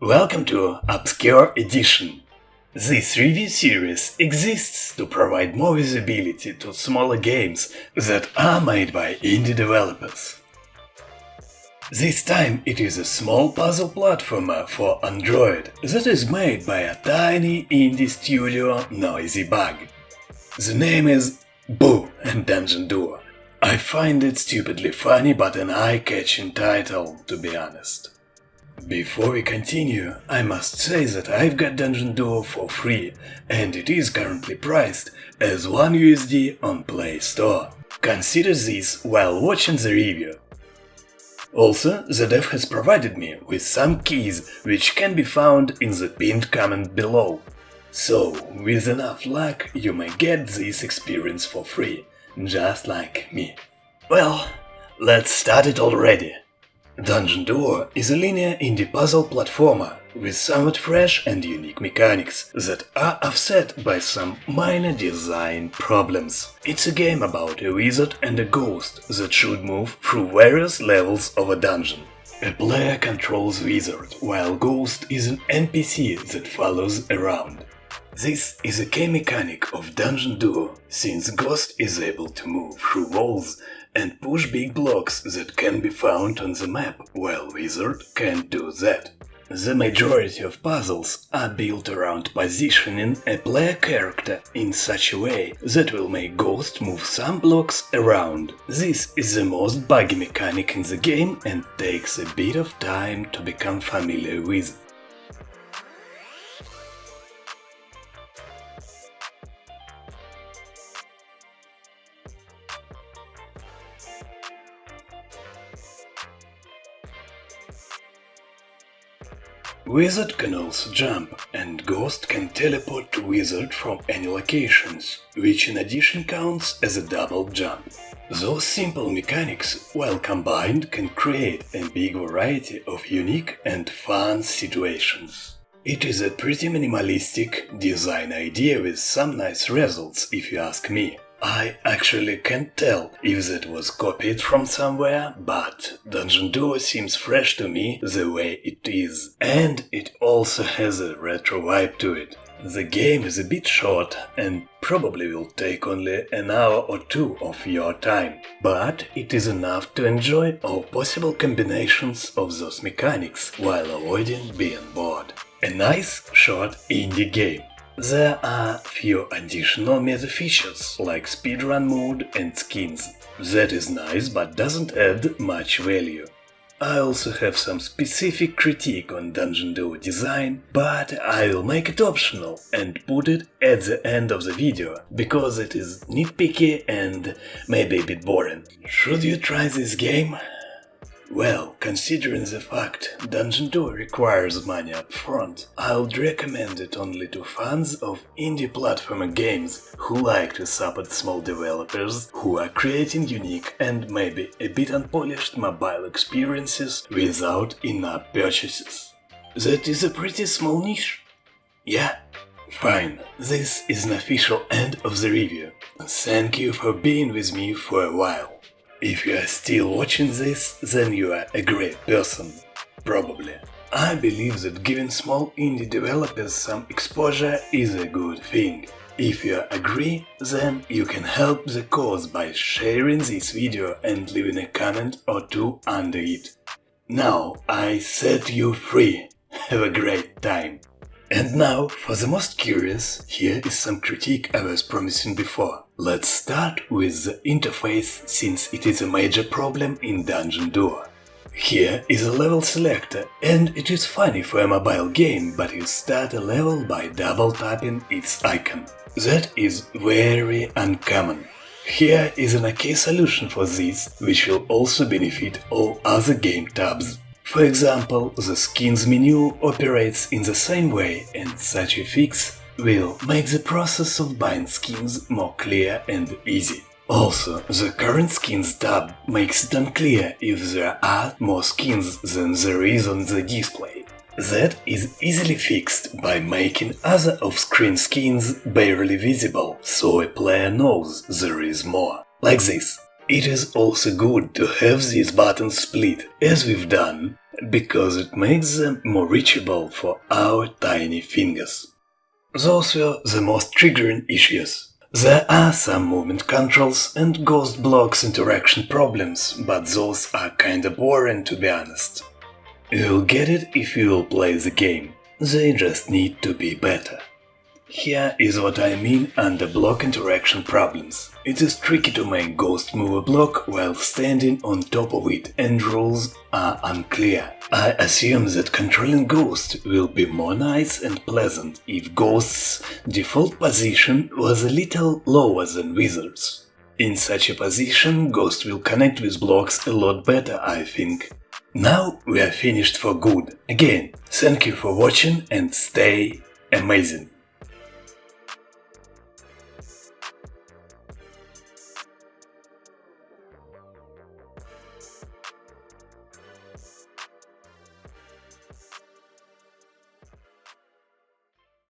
Welcome to Obscure Edition. This review series exists to provide more visibility to smaller games that are made by indie developers. This time it is a small puzzle platformer for Android that is made by a tiny indie studio Noisy Bug. The name is Boo and Dungeon Duo. I find it stupidly funny but an eye-catching title, to be honest. Before we continue, I must say that I've got Dungeon Duo for free, and it is currently priced as $1 on Play Store. Consider this while watching the review. Also, the dev has provided me with some keys which can be found in the pinned comment below. So, with enough luck, you may get this experience for free, just like me. Well, let's start it already. Dungeon Duo is a linear indie puzzle platformer with somewhat fresh and unique mechanics that are offset by some minor design problems. It's a game about a wizard and a ghost that should move through various levels of a dungeon. A player controls wizard, while ghost is an NPC that follows around. This is a key mechanic of Dungeon Duo, since Ghost is able to move through walls and push big blocks that can be found on the map, while Wizard can't do that. The majority of puzzles are built around positioning a player character in such a way that will make Ghost move some blocks around. This is the most buggy mechanic in the game and takes a bit of time to become familiar with. Wizard can also jump, and Ghost can teleport to Wizard from any locations, which in addition counts as a double jump. Those simple mechanics, while combined, can create a big variety of unique and fun situations. It is a pretty minimalistic design idea with some nice results, if you ask me. I actually can't tell if that was copied from somewhere, but Dungeon Duo seems fresh to me the way it is. And it also has a retro vibe to it. The game is a bit short and probably will take only an hour or two of your time, but it is enough to enjoy all possible combinations of those mechanics while avoiding being bored. A nice, short indie game. There are few additional meta features, like speedrun mode and skins. That is nice, but doesn't add much value. I also have some specific critique on Dungeon Duo design, but I will make it optional and put it at the end of the video, because it is nitpicky and maybe a bit boring. Should you try this game? Well, considering the fact Dungeon Duo requires money up front, I would recommend it only to fans of indie platformer games who like to support small developers who are creating unique and maybe a bit unpolished mobile experiences without in-app purchases. That is a pretty small niche. Yeah? Fine, this is an official end of the review. Thank you for being with me for a while. If you are still watching this, then you are a great person. Probably. I believe that giving small indie developers some exposure is a good thing. If you agree, then you can help the cause by sharing this video and leaving a comment or two under it. Now I set you free. Have a great time. And now, for the most curious, here is some critique I was promising before. Let's start with the interface, since it is a major problem in Dungeon Duo. Here is a level selector, and it is funny for a mobile game, but you start a level by double tapping its icon. That is very uncommon. Here is an okay solution for this, which will also benefit all other game tabs. For example, the skins menu operates in the same way, and such a fix will make the process of buying skins more clear and easy. Also, the current skins tab makes it unclear if there are more skins than there is on the display. That is easily fixed by making other off-screen skins barely visible, so a player knows there is more. Like this. It is also good to have these buttons split, as we've done because it makes them more reachable for our tiny fingers. Those were the most triggering issues. There are some movement controls and ghost blocks interaction problems, but those are kinda boring to be honest. You'll get it if you will play the game. They just need to be better. Here is what I mean under block interaction problems. It is tricky to make ghost move a block while standing on top of it, and rules are unclear. I assume that controlling ghost will be more nice and pleasant if ghost's default position was a little lower than wizards. In such a position, ghost will connect with blocks a lot better, I think. Now we are finished for good. Again, thank you for watching and stay amazing.